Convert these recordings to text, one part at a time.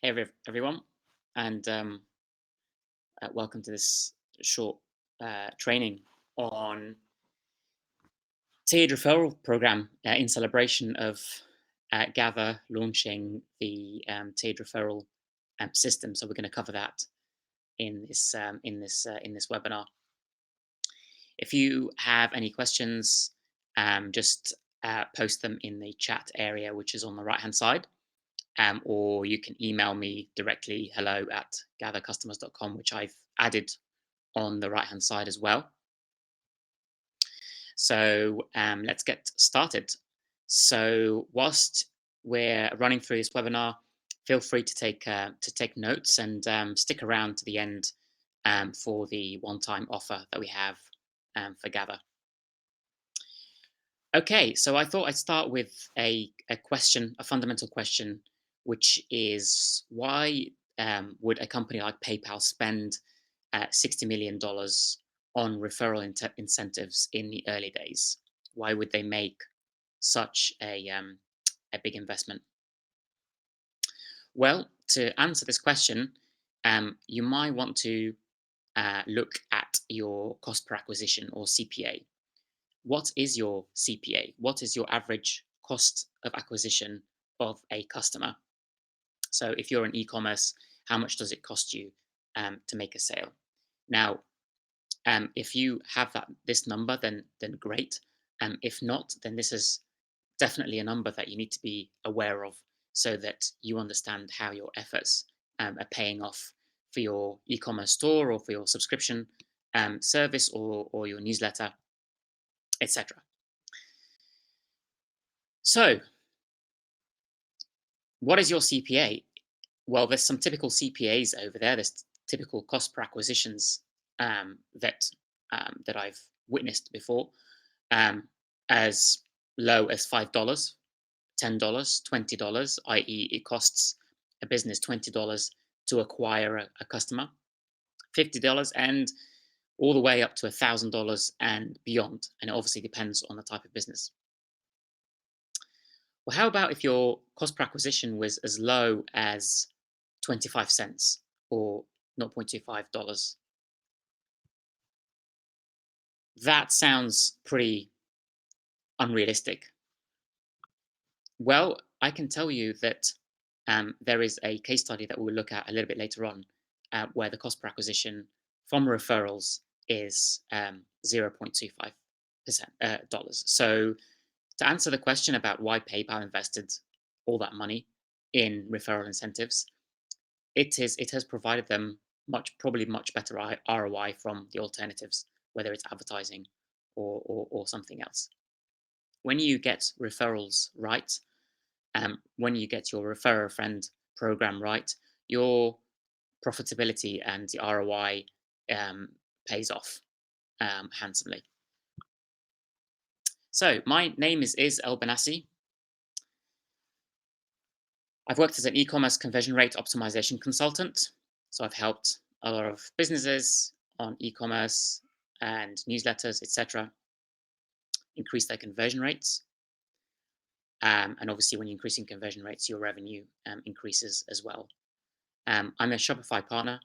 Hey everyone, and welcome to this short training on Tiered Referral Program in celebration of Gather launching the Tiered Referral system. So we're going to cover that in this webinar. If you have any questions, just post them in the chat area, which is on the right hand side. Or you can email me directly, hello@gathercustomers.com, which I've added on the right hand side as well. So let's get started. So whilst we're running through this webinar, feel free to take notes and stick around to the end for the one-time offer that we have for Gather. Okay, so I thought I'd start with a question, a fundamental question, which is why would a company like PayPal spend $60 million on referral incentives in the early days? Why would they make such a big investment? Well, to answer this question, you might want to look at your cost per acquisition, or CPA. What is your CPA? What is your average cost of acquisition of a customer? So if you're in e-commerce, how much does it cost you to make a sale? Now, if you have this number, then great. If not, then this is definitely a number that you need to be aware of, so that you understand how your efforts are paying off for your e-commerce store, or for your subscription service, or your newsletter, etc. So, what is your CPA? Well, there's some typical CPAs over there. There's typical cost per acquisitions that I've witnessed before, as low as $5, $10, $20, i.e., it costs a business $20 to acquire a customer, $50, and all the way up to $1,000 and beyond. And it obviously depends on the type of business. Well, how about if your cost per acquisition was as low as 25 cents or $0.25? That sounds pretty unrealistic. Well, I can tell you that there is a case study that we'll look at a little bit later on, where the cost per acquisition from referrals is $0.25 dollars. So to answer the question about why PayPal invested all that money in referral incentives, it has provided them probably much better ROI from the alternatives, whether it's advertising or something else. When you get referrals right, when you get your refer a friend program right, your profitability and the ROI pays off handsomely. So my name is El Benassi. I've worked as an e-commerce conversion rate optimization consultant. So I've helped a lot of businesses on e-commerce and newsletters, etc., increase their conversion rates. And obviously, when you're increasing conversion rates, your revenue increases as well. I'm a Shopify partner,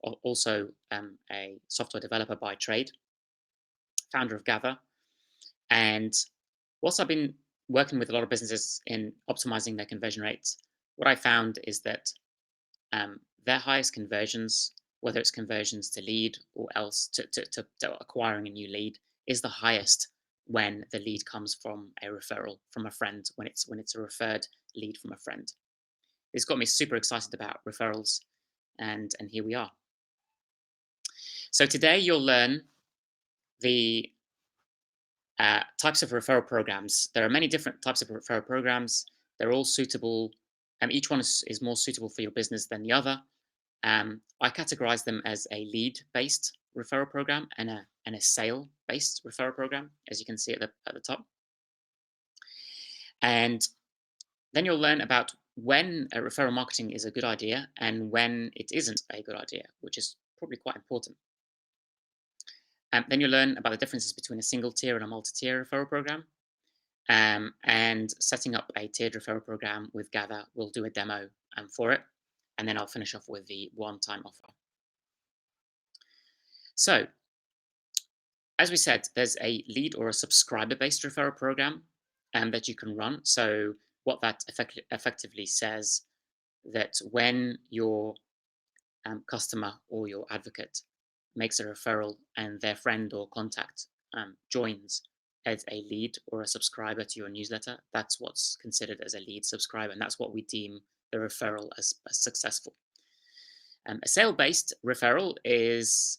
also a software developer by trade, founder of Gather. And whilst I've been working with a lot of businesses in optimizing their conversion rates, what I found is that their highest conversions, whether it's conversions to lead or else to acquiring a new lead, is the highest when the lead comes from a referral from a friend, when it's a referred lead from a friend. It's got me super excited about referrals, and here we are. So today you'll learn the types of referral programs. There are many different types of referral programs. They're all suitable, and each one is more suitable for your business than the other. I categorize them as a lead-based referral program and a sale-based referral program, as you can see at the top. And then you'll learn about when referral marketing is a good idea and when it isn't a good idea, which is probably quite important. Then you'll learn about the differences between a single tier and a multi-tier referral program. And setting up a tiered referral program with Gather. We'll do a demo for it. and then I'll finish off with the one-time offer. So, as we said, there's a lead or a subscriber-based referral program that you can run. So, what that effectively says that when your customer or your advocate makes a referral and their friend or contact joins as a lead or a subscriber to your newsletter, that's what's considered as a lead subscriber, and that's what we deem the referral as successful. A sale-based referral is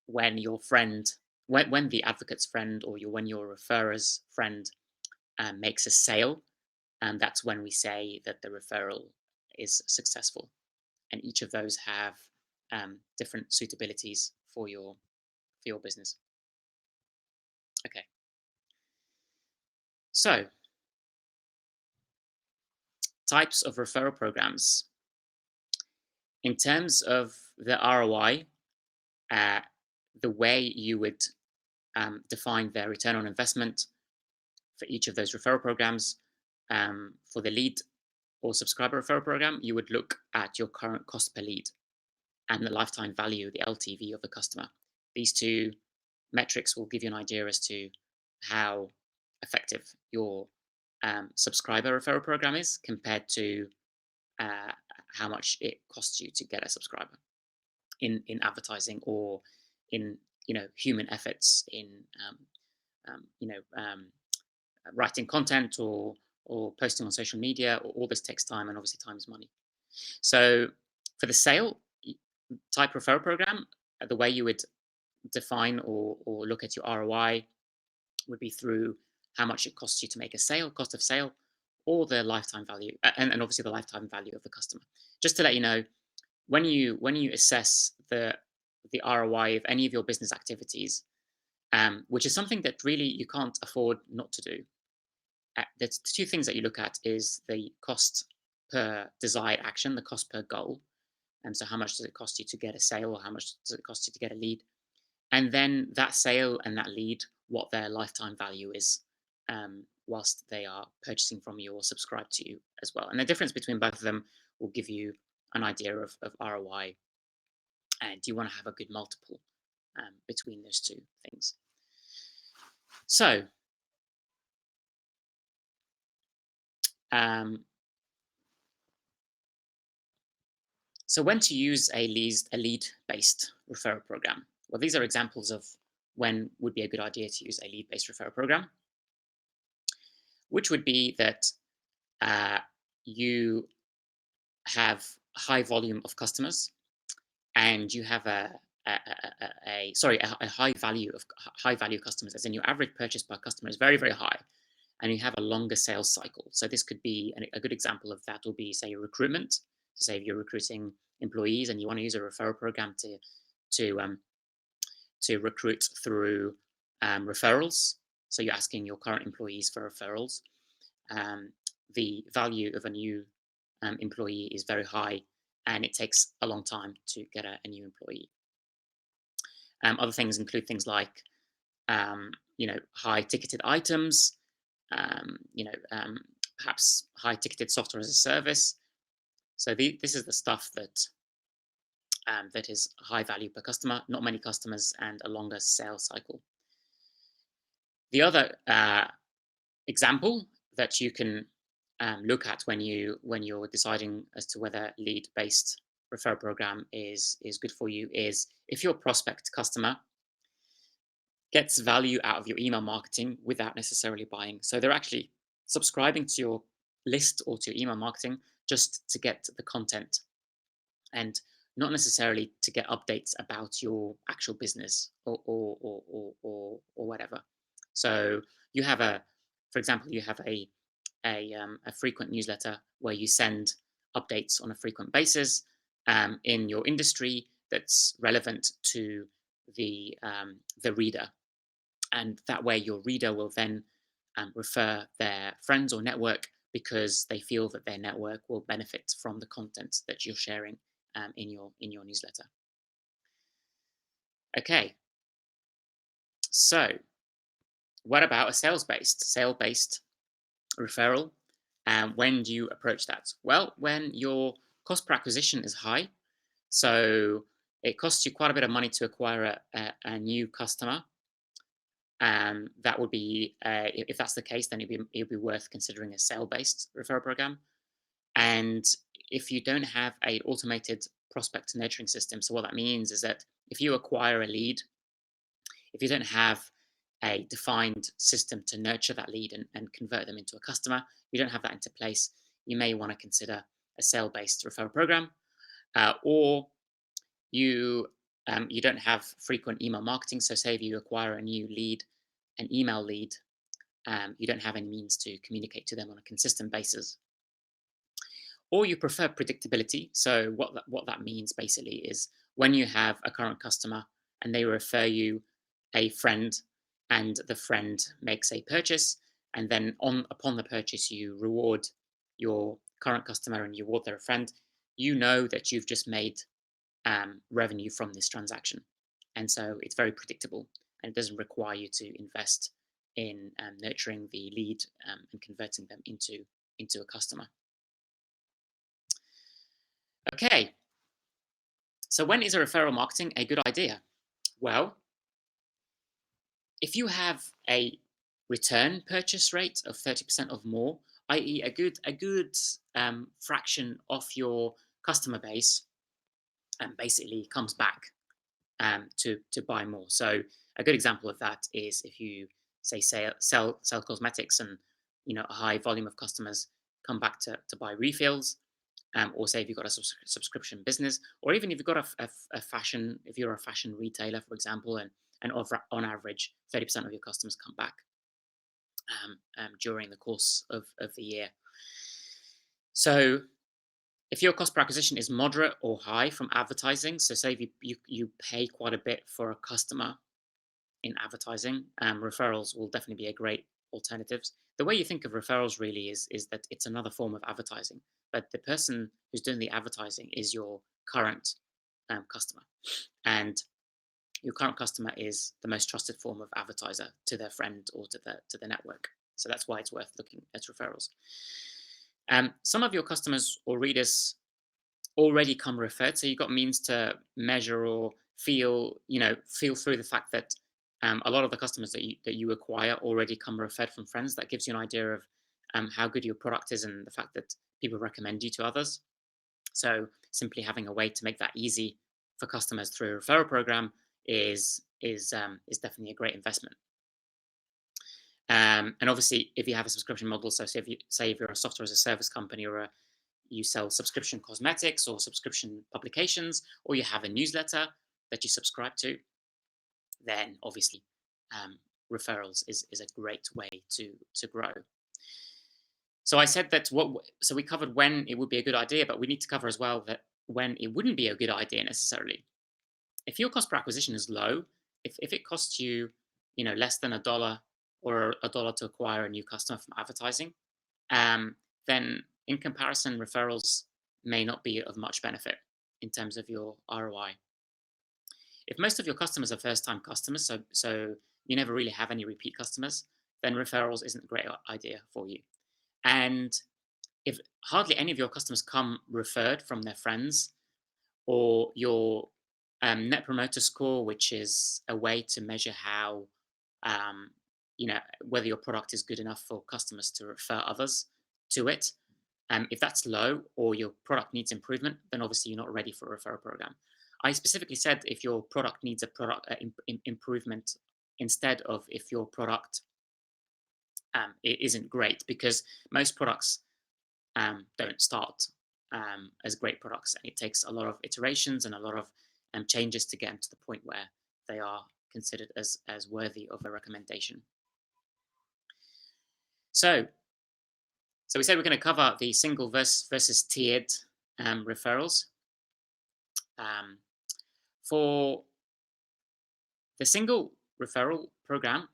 when your friend, when the advocate's friend or when your referrer's friend makes a sale, and that's when we say that the referral is successful. And each of those have different suitabilities for your business. Okay, so types of referral programs. In terms of the ROI, the way you would define their return on investment for each of those referral programs, for the lead or subscriber referral program, you would look at your current cost per lead and the lifetime value, the LTV of the customer. These two metrics will give you an idea as to how effective your subscriber referral program is compared to uh, how much it costs you to get a subscriber in advertising or in human efforts in um, you know um, writing content or posting on social media. All this takes time, and obviously time is money. So for the sale type referral program, the way you would define or look at your ROI would be through how much it costs you to make a sale, cost of sale, or the lifetime value, and obviously the lifetime value of the customer. Just to let you know, when you assess the ROI of any of your business activities, which is something that really you can't afford not to do. There's two things that you look at is the cost per desired action, the cost per goal. And so how much does it cost you to get a sale or how much does it cost you to get a lead? And then that sale and that lead, what their lifetime value is whilst they are purchasing from you or subscribe to you as well. And the difference between both of them will give you an idea of ROI. And you want to have a good multiple between those two things. So, um, so when to use a lead-based referral program? Well, these are examples of when would be a good idea to use a lead-based referral program, which would be that you have high volume of customers and you have a high value customers, as in your average purchase per customer is very, very high, and you have a longer sales cycle. So this could be a good example of that will be, say, recruitment. So say if you're recruiting employees and you want to use a referral program to recruit through referrals. So you're asking your current employees for referrals. The value of a new employee is very high, and it takes a long time to get a new employee. Other things include things like high ticketed items, perhaps high ticketed software as a service. So this is the stuff that is high value per customer, not many customers, and a longer sales cycle. The other example that you can look at when you're deciding as to whether lead-based referral program is good for you is if your prospect customer gets value out of your email marketing without necessarily buying. So they're actually subscribing to your list or to your email marketing just to get the content and not necessarily to get updates about your actual business or whatever. So you have for example, you have a frequent newsletter where you send updates on a frequent basis in your industry that's relevant to the reader, and that way your reader will then refer their friends or network because they feel that their network will benefit from the content that you're sharing in your newsletter. Okay, so what about a sale-based referral? And when do you approach that? Well, when your cost per acquisition is high. So it costs you quite a bit of money to acquire a new customer. That would be, if that's the case, then it'd be worth considering a sale-based referral program. And if you don't have a automated prospect nurturing system, so what that means is that if you acquire a lead, if you don't have a defined system to nurture that lead and convert them into a customer, you don't have that into place, you may want to consider a sale-based referral program, or you don't have frequent email marketing. So say if you acquire a new lead, an email lead, you don't have any means to communicate to them on a consistent basis. Or you prefer predictability. So what that means basically is when you have a current customer and they refer you a friend, and the friend makes a purchase, and then upon the purchase you reward your current customer and you reward their friend, you know that you've just made revenue from this transaction. And so it's very predictable and it doesn't require you to invest in nurturing the lead and converting them into a customer. Okay, so when is a referral marketing a good idea? Well, if you have a return purchase rate of 30% or more, i.e., a good fraction of your customer base basically comes back to buy more. So a good example of that is if you say sell cosmetics, and a high volume of customers come back to buy refills, or say if you've got a subscription business, or even if you've got a fashion, if you're a fashion retailer, for example, and on average 30% of your customers come back during the course of the year. So if your cost per acquisition is moderate or high from advertising, so say if you pay quite a bit for a customer in advertising, referrals will definitely be a great alternative. The way you think of referrals really is that it's another form of advertising, but the person who's doing the advertising is your current customer, and your current customer is the most trusted form of advertiser to their friend or to the network. So that's why it's worth looking at referrals. Some of your customers or readers already come referred, so you've got means to measure or feel through the fact that a lot of the customers that you acquire already come referred from friends. That gives you an idea of how good your product is and the fact that people recommend you to others. So simply having a way to make that easy for customers through a referral program is definitely a great investment. And obviously, if you have a subscription model, so say if you're a software as a service company, or you sell subscription cosmetics or subscription publications, or you have a newsletter that you subscribe to, then obviously referrals is a great way to grow. So I said that so we covered when it would be a good idea, but we need to cover as well that when it wouldn't be a good idea necessarily. If your cost per acquisition is low, if it costs you, less than $1 or $1 to acquire a new customer from advertising, then in comparison, referrals may not be of much benefit in terms of your ROI. If most of your customers are first-time customers, so you never really have any repeat customers, then referrals isn't a great idea for you. And if hardly any of your customers come referred from their friends, or your net promoter score, which is a way to measure how, whether your product is good enough for customers to refer others to it. If that's low or your product needs improvement, then obviously you're not ready for a referral program. I specifically said if your product needs a product improvement, instead of if your product it isn't great, because most products don't start as great products, and it takes a lot of iterations and a lot of changes to get them to the point where they are considered as worthy of a recommendation. So we said we're going to cover the single versus tiered referrals. For the single referral program,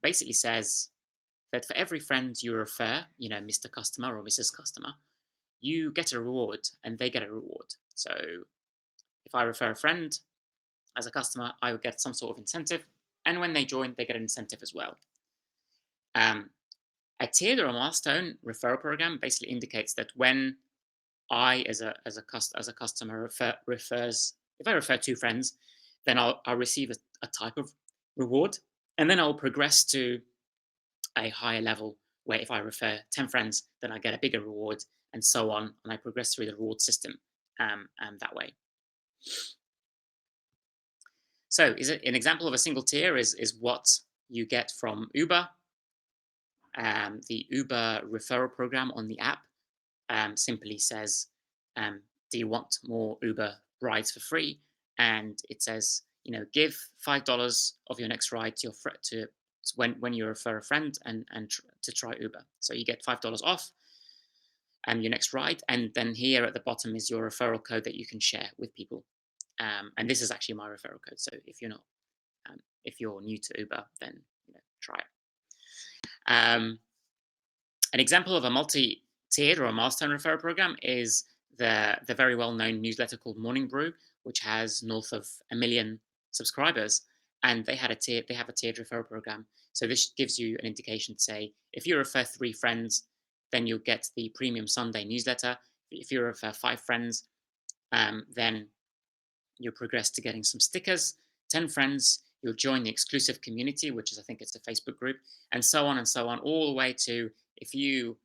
basically says that for every friend you refer, Mr. Customer or Mrs. Customer, you get a reward and they get a reward. So if I refer a friend as a customer, I would get some sort of incentive, and when they join, they get an incentive as well. A tiered or a milestone referral program basically indicates that when I, as a customer, refers. If I refer two friends, then I'll receive a type of reward, and then I'll progress to a higher level where if I refer 10 friends, then I get a bigger reward, and so on. And I progress through the reward system that way. So, is it an example of a single tier? Is what you get from Uber, the Uber referral program on the app simply says, "Do you want more Uber rides for free?" And it says, give $5 of your next ride to your to when you refer a friend and to try Uber. So you get $5 off your next ride, and then here at the bottom is your referral code that you can share with people. And this is actually my referral code. So if you're new to Uber, then try it. An example of a multi-tiered or a milestone referral program is the very well-known newsletter called Morning Brew, which has north of 1 million subscribers, and they have a tiered referral program. So this gives you an indication to say, if you refer 3 friends, then you'll get the premium Sunday newsletter. If you refer 5 friends, then you'll progress to getting some stickers. 10 friends, you'll join the exclusive community, which is, I think it's a Facebook group, and so on, all the way to, if you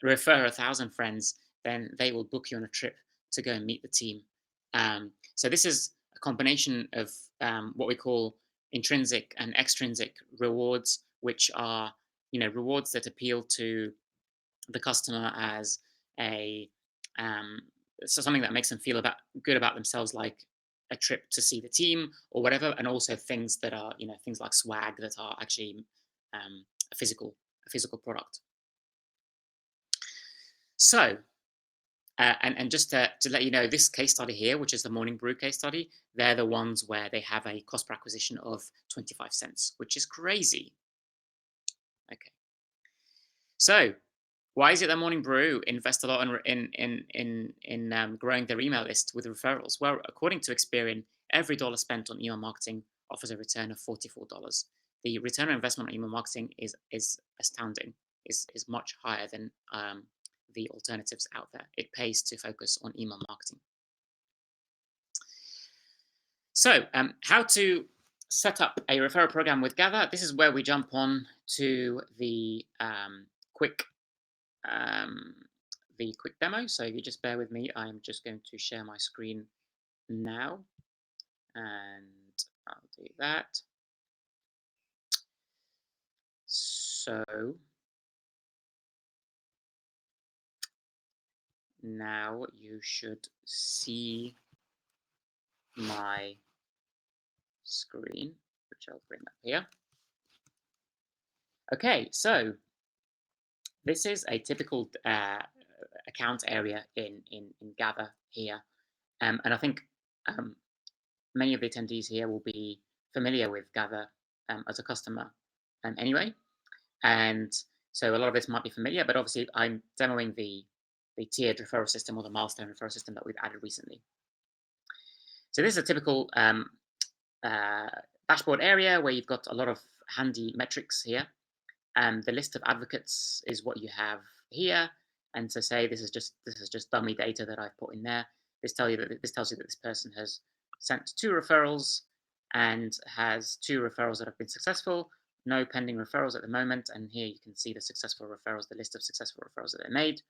refer 1,000 friends, then they will book you on a trip to go and meet the team. So this is a combination of what we call intrinsic and extrinsic rewards, which are rewards that appeal to the customer as a so something that makes them feel good about themselves, like a trip to see the team or whatever, and also things that are things like swag that are actually a physical product. So, and just to let you know, this case study here, which is the Morning Brew case study, they're the ones where they have a cost per acquisition of 25 cents, which is crazy. Okay. So, why is it that Morning Brew invest a lot in growing their email list with referrals? Well, according to Experian, every dollar spent on email marketing offers a return of $44. The return on investment on email marketing is astounding. Is much higher than the alternatives out there. It pays to focus on email marketing. So, how to set up a referral program with Gather? This is where we jump on to the quick demo. So if you just bear with me, I'm just going to share my screen now, and I'll do that. So now you should see my screen, which I'll bring up here. Okay, so this is a typical account area in Gather here, and I think many of the attendees here will be familiar with Gather as a customer anyway, and so a lot of this might be familiar, but obviously I'm demoing the tiered referral system or the milestone referral system that we've added recently. So this is a typical dashboard area where you've got a lot of handy metrics here. The list of advocates is what you have here, and to say this is just dummy data that I've put in there. This tells you that this person has sent 2 referrals and has 2 referrals that have been successful. No pending referrals at the moment, and here you can see the successful referrals, the list of successful referrals that they made.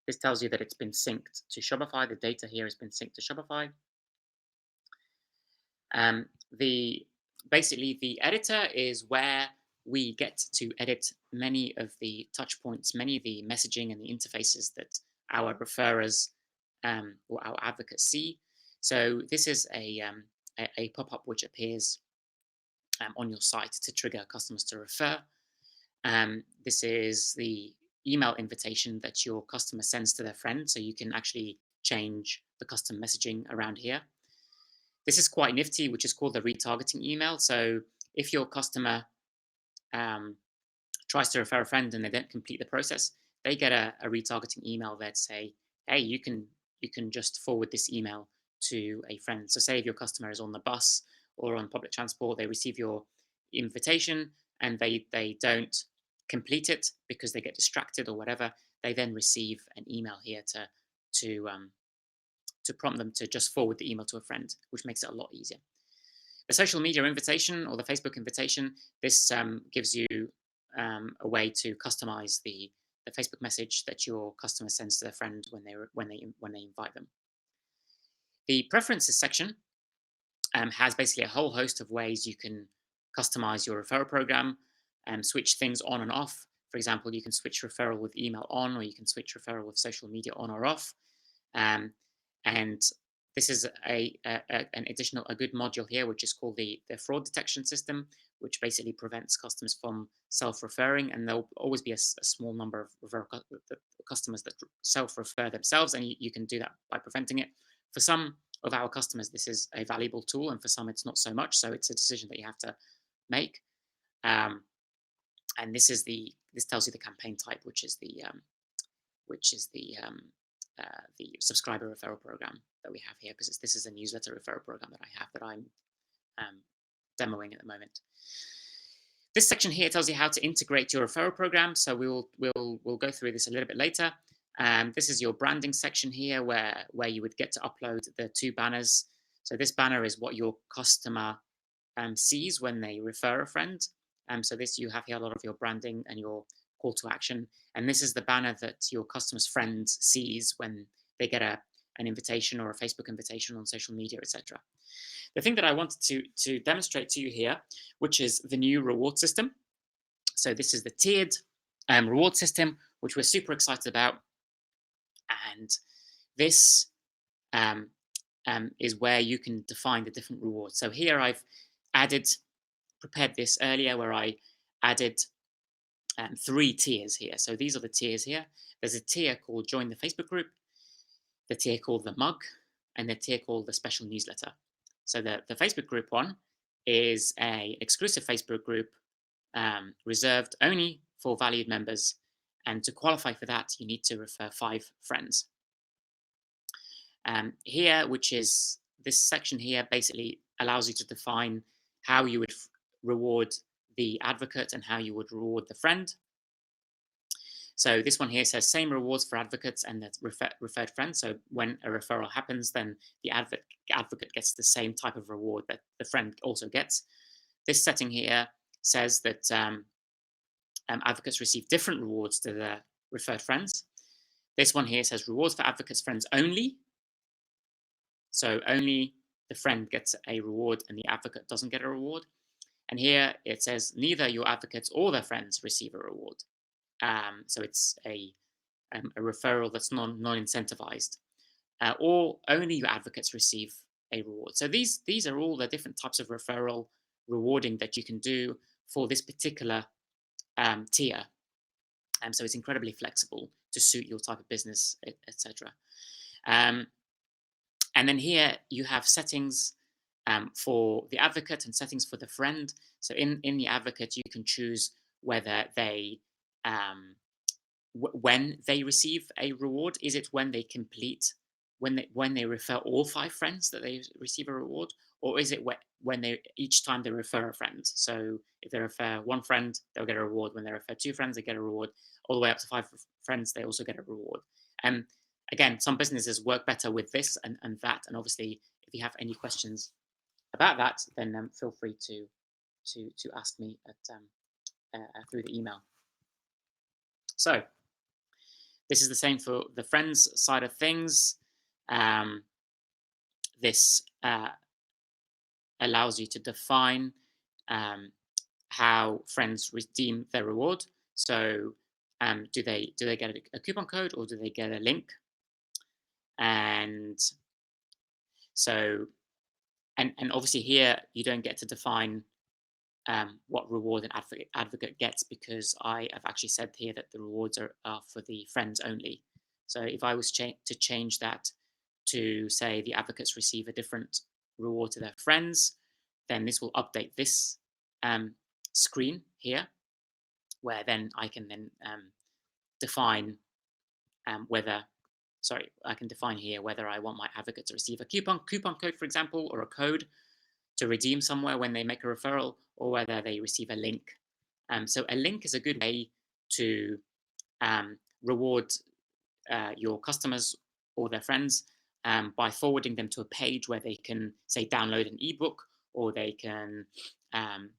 This tells you that it's been synced to Shopify. The data here has been synced to Shopify. Basically the editor is where we get to edit many of the touch points, many of the messaging and the interfaces that our referrers or our advocates see. So this is a pop-up which appears on your site to trigger customers to refer. This is the email invitation that your customer sends to their friend, so you can actually change the custom messaging around here. This is quite nifty, which is called the retargeting email. So if your customer tries to refer a friend and they don't complete the process, they get a retargeting email that say, hey, you can just forward this email to a friend. So say if your customer is on the bus or on public transport, they receive your invitation and they don't complete it because they get distracted or whatever, they then receive an email here to to prompt them to just forward the email to a friend, which makes it a lot easier. The social media invitation or the Facebook invitation, this gives you a way to customize the Facebook message that your customer sends to their friend when they invite them. The preferences section has basically a whole host of ways you can customize your referral program and switch things on and off. For example, you can switch referral with email on, or you can switch referral with social media on or off. And this is a good module here, which is called the fraud detection system, which basically prevents customers from self-referring. And there'll always be a small number of customers that self-refer themselves, and you can do that by preventing it. For some of our customers, this is a valuable tool, and for some, it's not so much. So it's a decision that you have to make. And this tells you the campaign type, which is the subscriber referral program that we have here, because this is a newsletter referral program that I have that I'm demoing at the moment. This section here tells you how to integrate your referral program. So we'll go through this a little bit later. This is your branding section here, where you would get to upload the 2 banners. So this banner is what your customer sees when they refer a friend. So this, you have here a lot of your branding and your call to action. And this is the banner that your customer's friend sees when they get an invitation or a Facebook invitation on social media, etc. The thing that I wanted to demonstrate to you here, which is the new reward system. So this is the tiered reward system, which we're super excited about. And this is where you can define the different rewards. So here I've prepared this earlier, where I added 3 tiers here. So these are the tiers here. There's a tier called Join the Facebook Group, the tier called the Mug, and the tier called the Special Newsletter. So the Facebook Group one is an exclusive Facebook group reserved only for valued members. And to qualify for that, you need to refer 5 friends. Here, which is this section here, basically allows you to define how you would reward the advocate and how you would reward the friend. So this one here says same rewards for advocates and the referred friends. So when a referral happens, then the advocate gets the same type of reward that the friend also gets. This setting here says that advocates receive different rewards to the referred friends. This one here says rewards for advocates' friends only. So only the friend gets a reward and the advocate doesn't get a reward. And here it says neither your advocates or their friends receive a reward. So it's a referral that's non-incentivized, or only your advocates receive a reward. So these are all the different types of referral rewarding that you can do for this particular tier. So it's incredibly flexible to suit your type of business, etc. And then here you have settings for the advocate and settings for the friend. So in the advocate, you can choose whether they when they receive a reward. Is it when they complete, when they refer all 5 friends that they receive a reward, or is it when they each time they refer a friend? So if they refer 1 friend, they'll get a reward. When they refer 2 friends, they get a reward. All the way up to 5 friends, they also get a reward. And again, some businesses work better with this and that. And obviously, if you have any questions about that, then feel free to ask me through the email. So this is the same for the friends side of things. This allows you to define how friends redeem their reward. So do they get a coupon code, or do they get a link? And so and obviously here you don't get to define what reward an advocate gets, because I have actually said here that the rewards are for the friends only. So if I was to change that to say the advocates receive a different reward to their friends, then this will update this screen here, where then I can then define I can define here whether I want my advocate to receive a coupon code, for example, or a code to redeem somewhere when they make a referral, or whether they receive a link. So a link is a good way to reward your customers or their friends by forwarding them to a page where they can, say, download an ebook, or they can um,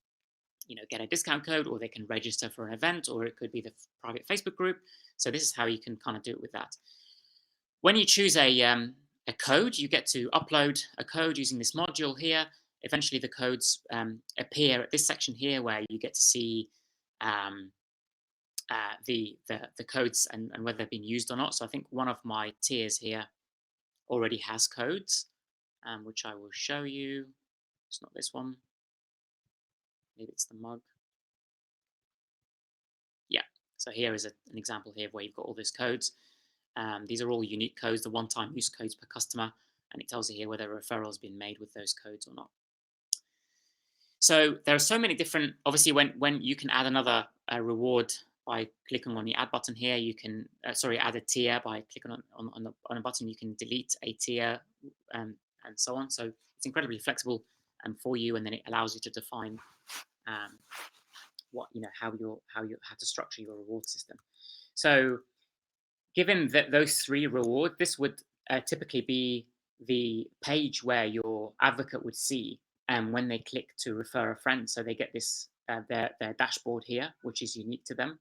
get a discount code, or they can register for an event, or it could be the private Facebook group. So this is how you can kind of do it with that. When you choose a code, you get to upload a code using this module here. Eventually the codes appear at this section here, where you get to see the codes and whether they've been used or not. So I think one of my tiers here already has codes, which I will show you. It's not this one. Maybe it's the mug. Yeah. So here is an example here where you've got all those codes. These are all unique codes, the one-time use codes per customer, and it tells you here whether a referral has been made with those codes or not. So there are so many different, obviously when you can add another reward by clicking on the add button here, you can, add a tier by clicking on a button, you can delete a tier and so on. So it's incredibly flexible for you, and then it allows you to define how to structure your reward system. So given that those three rewards, this would typically be the page where your advocate would see when they click to refer a friend. So they get this their dashboard here, which is unique to them,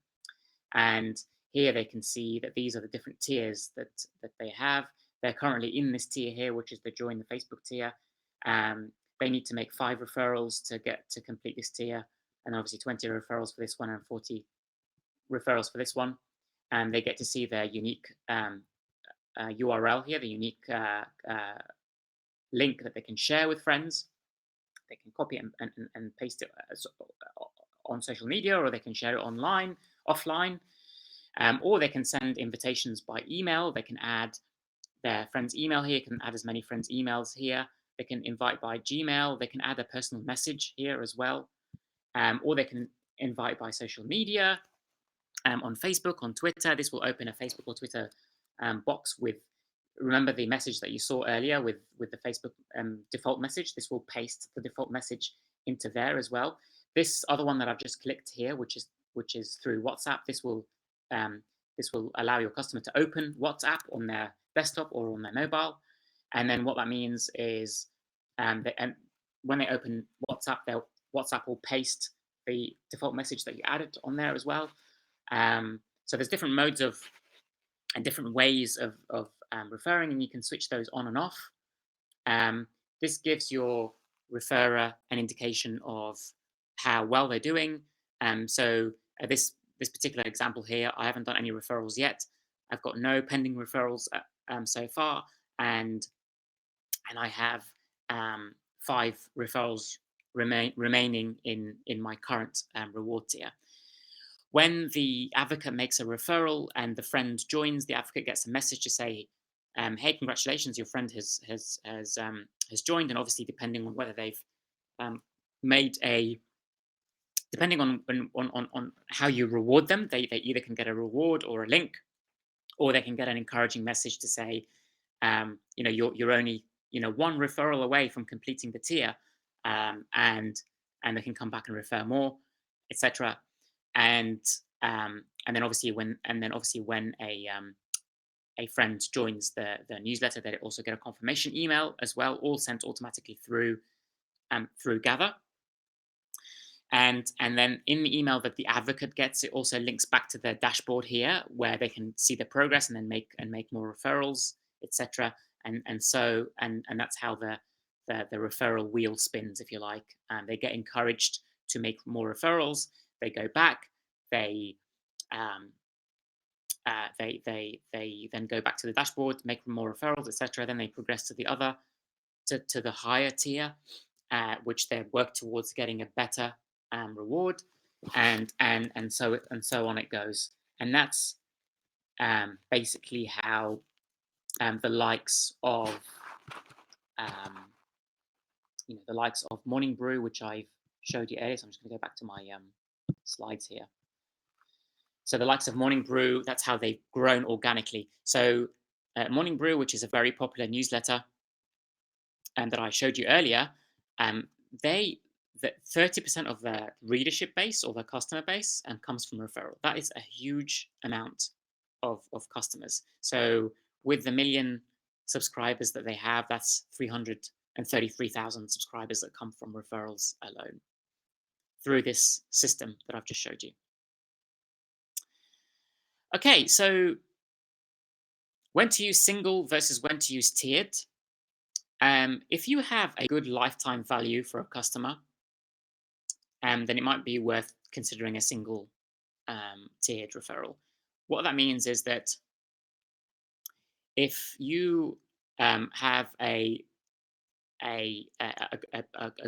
and here they can see that these are the different tiers that they have. They're currently in this tier here, which is the join the Facebook tier. They need to make 5 referrals to complete this tier, and obviously 20 referrals for this one and 40 referrals for this one. And they get to see their unique URL here, the unique link that they can share with friends. They can copy it and paste it on social media, or they can share it offline, or they can send invitations by email. They can add their friend's email here, can add as many friends' emails here. They can invite by Gmail. They can add a personal message here as well, or they can invite by social media. On Facebook, on Twitter, this will open a Facebook or Twitter box with, remember the message that you saw earlier with the Facebook default message. This will paste the default message into there as well. This other one that I've just clicked here, which is through WhatsApp, this will allow your customer to open WhatsApp on their desktop or on their mobile. And then what that means is and when they open WhatsApp, WhatsApp will paste the default message that you added on there as well. So there's different modes and different ways of referring, and you can switch those on and off. This gives your referrer an indication of how well they're doing. So this particular example here, I haven't done any referrals yet. I've got no pending referrals so far, and I have 5 referrals remaining in my current reward tier. When the advocate makes a referral and the friend joins, the advocate gets a message to say, "Hey, congratulations, your friend has joined." And obviously, depending on whether they've depending on how you reward them, they either can get a reward or a link, or they can get an encouraging message to say, you're only 1 referral away from completing the tier, and they can come back and refer more, etc. And then obviously when a friend joins the newsletter, they also get a confirmation email as well, all sent automatically through Gather. And then in the email that the advocate gets, it also links back to their dashboard here, where they can see the progress and then make more referrals, etc. And that's how the referral wheel spins, if you like. They get encouraged to make more referrals. They go back. They then go back to the dashboard, make more referrals, etc. Then they progress to the higher tier, which they work towards getting a better reward, and so on it goes. And that's basically how the likes of Morning Brew, which I've showed you earlier. So I'm just going to go back to my slides here. So the likes of Morning Brew, that's how they've grown organically. So Morning Brew, which is a very popular newsletter that I showed you earlier, that 30% of their readership base or their customer base comes from referral. That is a huge amount of customers. So with the million subscribers that they have, that's 333,000 subscribers that come from referrals alone through this system that I've just showed you. Okay, so when to use single versus when to use tiered. If you have a good lifetime value for a customer, then it might be worth considering a single tiered referral. What that means is that if you have a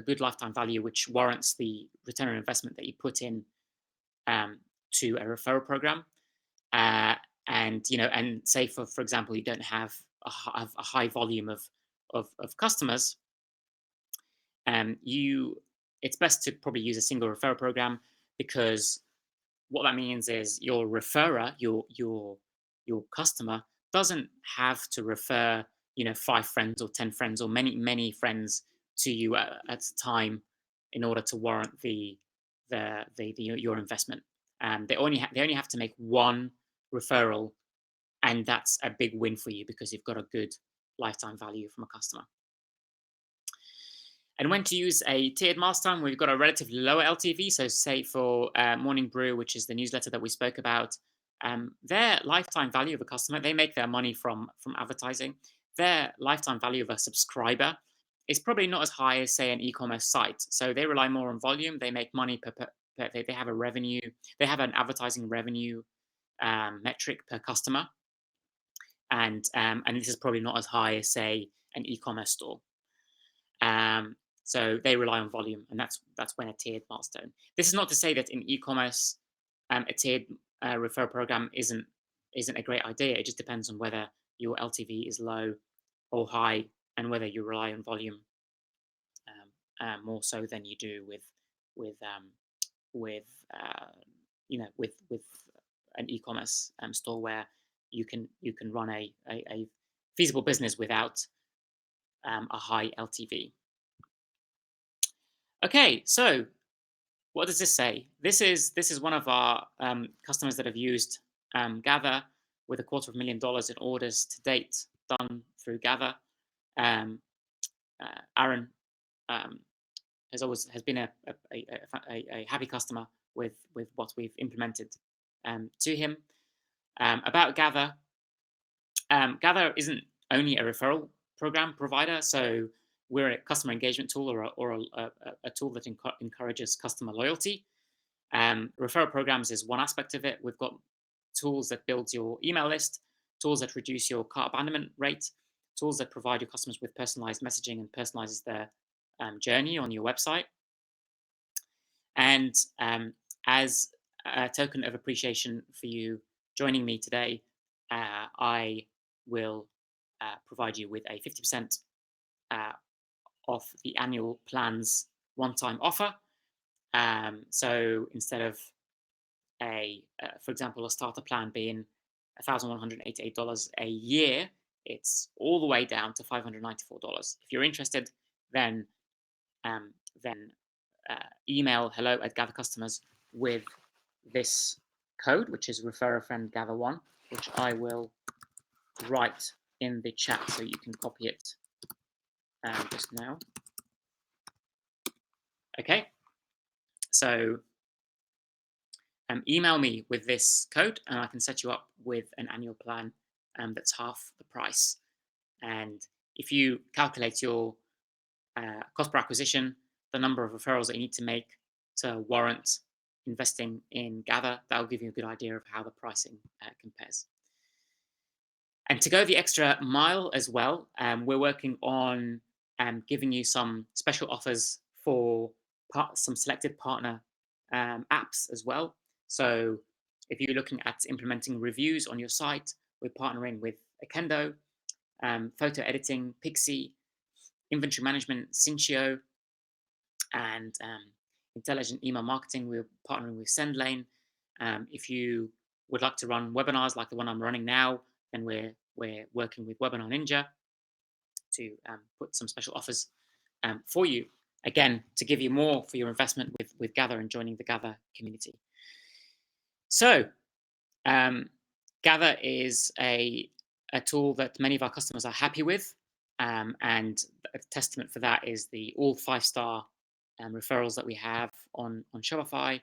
good lifetime value which warrants the return on investment that you put in to a referral program, and say for example you don't have a high volume of customers, it's best to probably use a single referral program, because what that means is your referrer, your customer, doesn't have to refer 5 friends or 10 friends or many friends to you at a time in order to warrant your investment. They only have to make one referral, and that's a big win for you because you've got a good lifetime value from a customer. And when to use a tiered milestone, we've got a relatively lower LTV. So say for Morning Brew, which is the newsletter that we spoke about, their lifetime value of a customer, they make their money from advertising. Their lifetime value of a subscriber is probably not as high as, say, an e-commerce site. So they rely more on volume. They make money they have a revenue. They have an advertising revenue metric per customer, and this is probably not as high as, say, an e-commerce store. So they rely on volume, and that's when a tiered milestone. This is not to say that in e-commerce, a tiered referral program isn't a great idea. It just depends on whether your LTV is low or high, and whether you rely on volume more so than you do with an e-commerce store, where you can run a feasible business without a high LTV. Okay, so what does this say? This is one of our customers that have used Gather, with $250,000 in orders to date done through Gather. Aaron has been a happy customer with what we've implemented to him. About Gather, Gather isn't only a referral program provider, so we're a customer engagement tool, or a tool that encourages customer loyalty. Referral programs is one aspect of it. We've got tools that build your email list, tools that reduce your cart abandonment rate, tools that provide your customers with personalized messaging and personalizes their journey on your website. And as a token of appreciation for you joining me today, I will provide you with a 50% off the annual plan's one-time offer. So instead of for example, a starter plan being $1,188 a year, it's all the way down to $594. If you're interested, then email hello@gathercustomers with this code, which is refer a friend gather1, which I will write in the chat so you can copy it just now. Okay, so email me with this code, and I can set you up with an annual plan that's half the price. And if you calculate your cost per acquisition, the number of referrals that you need to make to warrant investing in Gather, that'll give you a good idea of how the pricing compares. And to go the extra mile as well, we're working on giving you some special offers for some selected partner apps as well. So if you're looking at implementing reviews on your site, we're partnering with Akendo, photo editing, Pixie, inventory management, Cinchio, and intelligent email marketing, we're partnering with SendLane. If you would like to run webinars like the one I'm running now, then we're working with Webinar Ninja to put some special offers for you, again, to give you more for your investment with Gather and joining the Gather community. So Gather is a a tool that many of our customers are happy with. And a testament for that is the all 5-star referrals that we have on Shopify,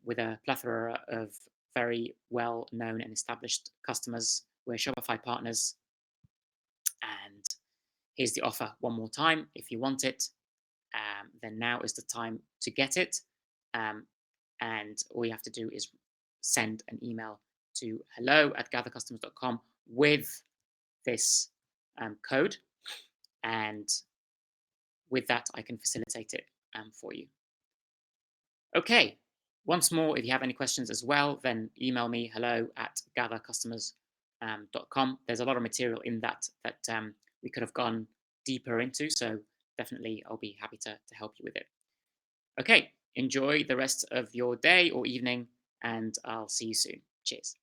with a plethora of very well known and established customers. We're Shopify partners. And here's the offer one more time. If you want it, then now is the time to get it. And all you have to do is send an email to hello@gathercustomers.com with this code, and with that I can facilitate it for you. Okay, once more, if you have any questions as well, then email me hello@gathercustomers.com. There's a lot of material in that we could have gone deeper into, so definitely I'll be happy to help you with it. Okay, enjoy the rest of your day or evening, and I'll see you soon. Cheers.